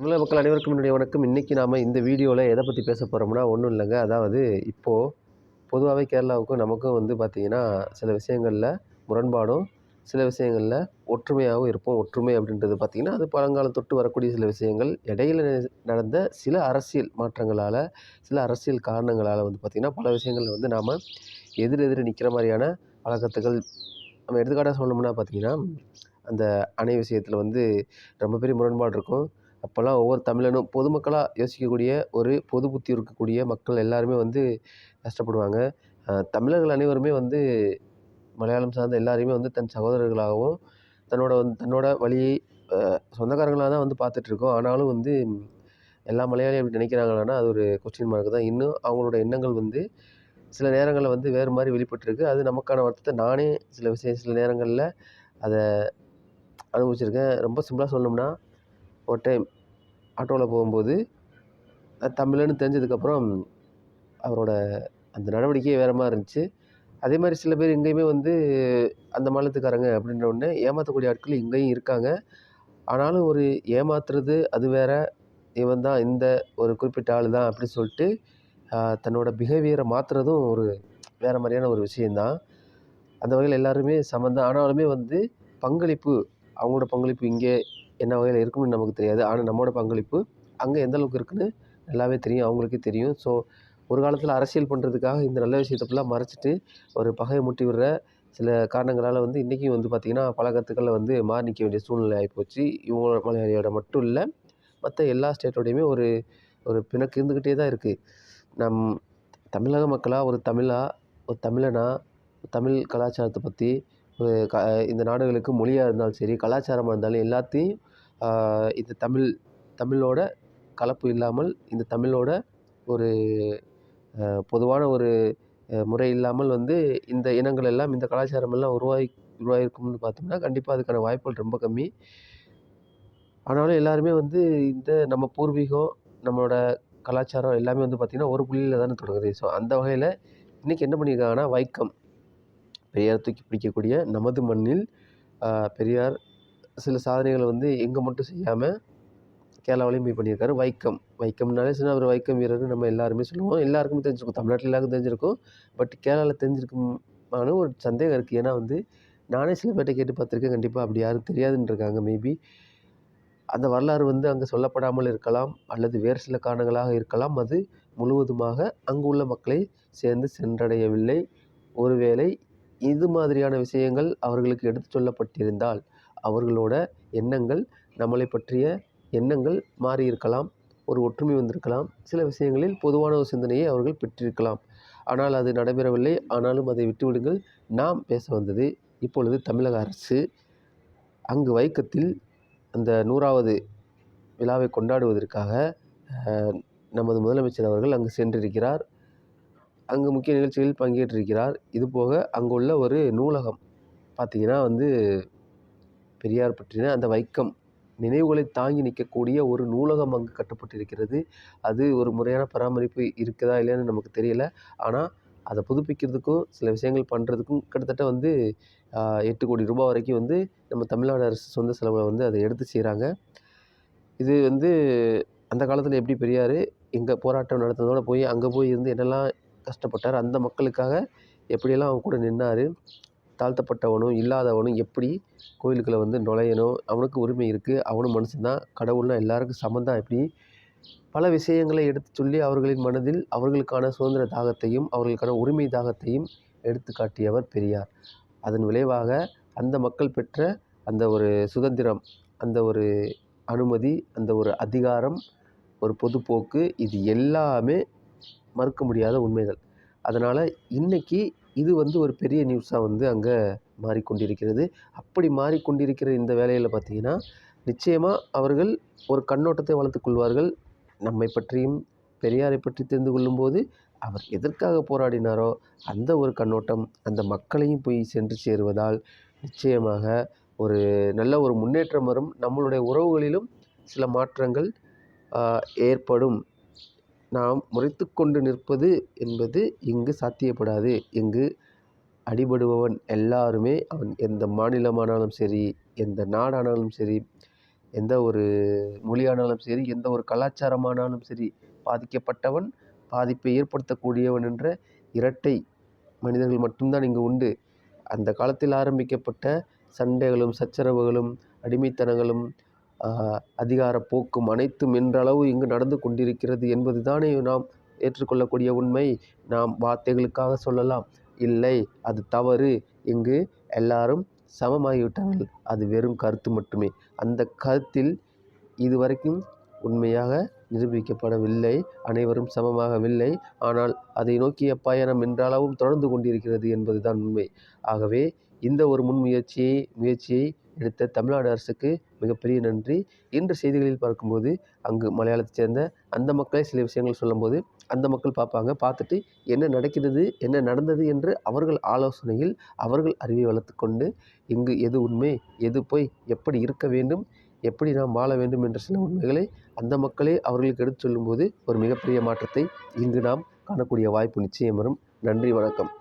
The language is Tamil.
தமிழக மக்கள் அனைவருக்கும் என்னுடைய வணக்கம். இன்னைக்கு நாம இந்த வீடியோல எத பத்தி பேச போறோம்னா, ஒண்ணும் இல்லங்க. அதாவது இப்போ பொதுவாவே கேரளாவுக்கும் நமக்கும் பார்த்தீங்கன்னா, சில விஷயங்கள்ல முரண்பாடும், சில விஷயங்கள்ல ஒற்றுமையாவும் இருப்போம். ஒற்றுமை அப்படின்றது பார்த்தீங்கன்னா, அது பழங்காலம் தொட்டு வரக்கூடிய சில விஷயங்கள். இடையில நடந்த சில அரசியல் மாற்றங்களால, சில அரசியல் காரணங்களால பார்த்தீங்கன்னா, பல விஷயங்கள்ல நாம எதிர் எதிர் நிக்கிற மாரியான பழக்கத்துகள் நம்ம எடுத்துக்காட்டா சொல்லணும்னா பார்த்தீங்கன்னா, அந்த அணை விஷயத்தில ரொம்ப பெரிய முரண்பாடு இருக்கும். அப்போலாம் ஒவ்வொரு தமிழனும் பொதுமக்களா யோசிக்கக்கூடிய ஒரு பொது புத்தி இருக்கக்கூடிய மக்கள் எல்லாருமே கஷ்டப்படுவாங்க. தமிழர்கள் அனைவருமே மலையாளம் சார்ந்த எல்லாரையுமே தன் சகோதரர்களாகவும், தன்னோட வழியை சொந்தக்காரங்களா தான் பார்த்துட்டுருக்கோம். ஆனாலும் எல்லா மலையாளியும் அப்படி நினைக்கிறாங்களான்னா, அது ஒரு கொஸ்டின் மார்க் தான். இன்னும் அவங்களோட எண்ணங்கள் சில நேரங்கள்ல வேறு மாரி வெளிப்பட்டுருக்கு. அது நமக்கான வருத்தத்த நானே சில நேரங்கள்ல அத அனுபவிச்சிருக்கேன். ரொம்ப சிம்பிளா சொல்லணும்னா, ஒரு டைம் ஆட்டோல போகும்போது தமிழன்னு தெரிஞ்சதுக்கப்புறம் அவரோட அந்த நடவடிக்கையே வேற மாரி இருந்துச்சு. அதே மாரி சில பேர் எங்கேயுமே அந்த மாநிலத்துக்காரங்க அப்படின்ற உடனே ஏமாத்தக்கூடிய ஆட்கள் இங்கேயும் இருக்காங்க. ஆனாலும் ஒரு ஏமாத்துறது அது வேற. இவன் தான் இந்த ஒரு குறிப்பிட்ட ஆளு தான் அப்படின்னு சொல்லிட்டு தன்னோட பிஹேவியர மாத்துறதும் ஒரு வேற மாரியான ஒரு விஷயம் தான். அந்த வகையில எல்லாருமே சமம் தான். ஆனாலுமே பங்களிப்பு அவங்களோட பங்களிப்பு இங்கே என்ன வகையில இருக்கும்னு நமக்கு தெரியாது. ஆனா நம்மோட பங்களிப்பு அங்க எந்த அளவுக்கு இருக்குன்னு நல்லாவே தெரியும். அவங்களுக்கே தெரியும். ஸோ ஒரு காலத்தில அரசியல் பண்றதுக்காக இந்த நல்ல விஷயத்த ஃபுல்லா மறைச்சிட்டு, ஒரு பகைய மூட்டி விடுற சில காரணங்களால இன்னைக்கும் பார்த்தீங்கன்னா, பல கருத்துக்கள்ல மாறி நிக்க வேண்டிய சூழ்நிலை ஆயிப்போச்சு. இவங்களோட மலையாளியோட மட்டும் இல்ல. மத்த எல்லா ஸ்டேட்டோடையுமே ஒரு ஒரு பிணக்கு இருந்துகிட்டே தான் இருக்கு. நம் தமிழக மக்களா, ஒரு தமிழனா, தமிழ் கலாச்சாரத்த பத்தி ஒரு இந்த நாடுகளுக்கு மொழியா இருந்தாலும் சரி, கலாச்சாரமா இருந்தாலும் எல்லாத்தையும் ஆ இந்த தமிழோட கலப்பு இல்லாமல், இந்த தமிழோட ஒரு பொதுவான ஒரு முறை இல்லாமல் இந்த இனங்கள் எல்லாம், இந்த கலாச்சாரம் எல்லாம் உருவாகியிருக்கும்னு பார்த்தோம்னா, கண்டிப்பா அதுக்கான வாய்ப்புகள் ரொம்ப கம்மி. ஆனாலும் எல்லாருமே இந்த நம்ம பூர்வீகம், நம்மளோட கலாச்சாரம் எல்லாமே பார்த்தீங்கன்னா, ஒரு புள்ளியில தானே தொடங்குது. ஸோ அந்த வகையில இன்னைக்கு என்ன பண்ணியிருக்காங்கன்னா, வைக்கம் பெரியார் தூக்கி பிடிக்கக்கூடிய நமது மண்ணில் பெரியார் சில சாதனைகள எங்க மட்டும் செய்யாம கேரளாவிலயும் போய் பண்ணியிருக்காரு. வைக்கம்னாலே சின்ன ஒரு வைக்கம் வீரர்ன்னு நம்ம எல்லாருமே சொல்லுவோம். எல்லாருக்குமே தெரிஞ்சிருக்கும். தமிழ்நாட்டுல எல்லாருக்கும் தெரிஞ்சிருக்கும். பட் கேரளால தெரிஞ்சிருக்குமான்னு ஒரு சந்தேகம் இருக்கு. ஏன்னா நானே சில பேர்ட்ட கேட்டு பார்த்துருக்கேன். கண்டிப்பா அப்படி யாரும் தெரியாதுன்னு இருக்காங்க மேபி. அந்த வரலாறு அங்க சொல்லப்படாமல் இருக்கலாம். அல்லது வேறு சில காரணங்களாக இருக்கலாம். அது முழுவதுமாக அங்கு உள்ள மக்களை சென்றடையவில்லை. ஒருவேளை இது மாதிரியான விஷயங்கள் அவர்களுக்கு எடுத்துச் சொல்லப்பட்டிருந்தால், அவர்களோட எண்ணங்கள் நம்மளைப் பற்றிய எண்ணங்கள் மாறியிருக்கலாம். ஒரு ஒற்றுமை வந்திருக்கலாம். சில விஷயங்களில் பொதுவான ஒரு சிந்தனையை அவர்கள் பெற்றிருக்கலாம். ஆனால் அது நடைபெறவில்லை. ஆனாலும் அதை விட்டுவிடுங்கள். நாம் பேச வந்தது இப்பொழுது தமிழக அரசு அங்கு வைக்கத்தில் அந்த 100வது விழாவை கொண்டாடுவதற்காக அ நமது முதலமைச்சர் அவர்கள் அங்கு சென்றிருக்கிறார். அங்கு முக்கிய நிகழ்ச்சிகளில் பங்கேற்றிருக்கிறார். இதுபோக அங்குள்ள ஒரு நூலகம் பார்த்தீங்கன்னா பெரியார் பற்றின அந்த வைக்கம் நினைவுகளை தாங்கி நிற்கக்கூடிய ஒரு நூலகம் அங்கு கட்டப்பட்டிருக்கிறது. அது ஒரு முறையான பராமரிப்பு இருக்குதா இல்லையான்னு நமக்கு தெரியல. ஆனா அத புதுப்பிக்கிறதுக்கும், சில விஷயங்கள் பண்றதுக்கும் கிட்டத்தட்ட 8,00,00,000 ரூபாய் வரைக்கும் நம்ம தமிழ்நாடு அரசு சொந்த செலவுல அத எடுத்து செய்றாங்க. இது அந்த காலத்தில எப்படி பெரியாரு எங்க போராட்டம் நடத்துனதோட போய் அங்க போய் இருந்து என்னெல்லாம் கஷ்டப்பட்டாரு, அந்த மக்களுக்காக எப்படியெல்லாம் அவங்க கூட நின்னாரு, தாழ்த்தப்பட்டவனும், இல்லாதவனும் எப்படி கோயிலுக்குள்ள நுழையணும், அவனுக்கு உரிமை இருக்கு, அவனும் மனுஷன் தான், கடவுள்னா எல்லாருக்கும் சமம் தான் எப்படி பல விஷயங்களை எடுத்துச் சொல்லி அவர்களின் மனதில் அவர்களுக்கான சுதந்திர தாகத்தையும், அவர்களுக்கான உரிமை தாகத்தையும் எடுத்துக் காட்டியவர் பெரியார். அதன் விளைவாக அந்த மக்கள் பெற்ற அந்த ஒரு சுதந்திரம், அந்த ஒரு அனுமதி, அந்த ஒரு அதிகாரம், ஒரு பொதுப்போக்கு இது எல்லாமே மறுக்க முடியாத உண்மைகள். அதனால இன்னைக்கு இது ஒரு பெரிய நியூஸா அங்க மாறிக்கொண்டிருக்கிறது. அப்படி மாறிக்கொண்டிருக்கிற இந்த வேளையில பார்த்தீங்கன்னா, நிச்சயமா அவர்கள் ஒரு கண்ணோட்டத்தை வளர்த்துக் கொள்வார்கள். நம்மை பற்றியும், பெரியாரை பற்றி தெரிந்து கொள்ளும்போது, அவர் எதற்காக போராடினாரோ, அந்த ஒரு கண்ணோட்டம் அந்த மக்களையும் போய் சென்று சேருவதால், நிச்சயமாக ஒரு நல்ல ஒரு முன்னேற்றம் வரும். நம்மளுடைய உறவுகளிலும் சில மாற்றங்கள் அ ஏற்படும். நாம் முறைத்துக்கொண்டு நிற்பது என்பது இங்கு சாத்தியப்படாது. இங்கு அடிபடுபவன் எல்லாருமே அவன் எந்த மாநிலமானாலும் சரி, எந்த நாடானாலும் சரி, எந்த ஒரு மொழியானாலும் சரி, எந்த ஒரு கலாச்சாரமானாலும் சரி, பாதிக்கப்பட்டவன், பாதிப்பை ஏற்படுத்தக்கூடியவன் என்ற இரட்டை மனிதர்கள் மட்டும்தான் இங்கு உண்டு. அந்த காலத்தில் ஆரம்பிக்கப்பட்ட சண்டைகளும், சச்சரவுகளும், அடிமைத்தனங்களும், அதிகார போக்கும் அனைத்தும் இன்றளவு இங்கு நடந்து கொண்டிருக்கிறது என்பது தானே நாம் ஏற்றுக்கொள்ளக்கூடிய உண்மை. நாம் வார்த்தைகளுக்காக சொல்லலாம், இல்லை அது தவறு, இங்கு எல்லாரும் சமமாகிவிட்டார்கள். அது வெறும் கருத்து மட்டுமே. அந்த கருத்தில் இதுவரைக்கும் உண்மையாக நிரூபிக்கப்படவில்லை. அனைவரும் சமமாகவில்லை. ஆனால் அதை நோக்கிய பயணம் இன்றளவும் தொடர்ந்து கொண்டிருக்கிறது என்பதுதான் உண்மை. ஆகவே இந்த ஒரு முயற்சியை எடுத்த தமிழ்நாடு அரசுக்கு மிகப்பெரிய நன்றி. இன்று செய்திகளில் பார்க்கும்போது அங்கு மலையாளத்தைச் சேர்ந்த அந்த மக்களே சில விஷயங்கள் சொல்லும்போது அந்த மக்கள் பார்ப்பாங்க. பார்த்துட்டு என்ன நடக்கிறது, என்ன நடந்தது என்று அவர்கள் ஆலோசனையில் அவர்கள் அறிவை வளர்த்துக்கொண்டு இங்கு எது உண்மை, எது பொய், எப்படி இருக்க வேண்டும், எப்படி நாம் வாழ வேண்டும் என்ற சில உண்மைகளை அந்த மக்களே அவர்களுக்கு எடுத்துச் சொல்லும்போது ஒரு மிகப்பெரிய மாற்றத்தை இங்கு நாம் காணக்கூடிய வாய்ப்பு நிச்சயம் வரும். நன்றி, வணக்கம்.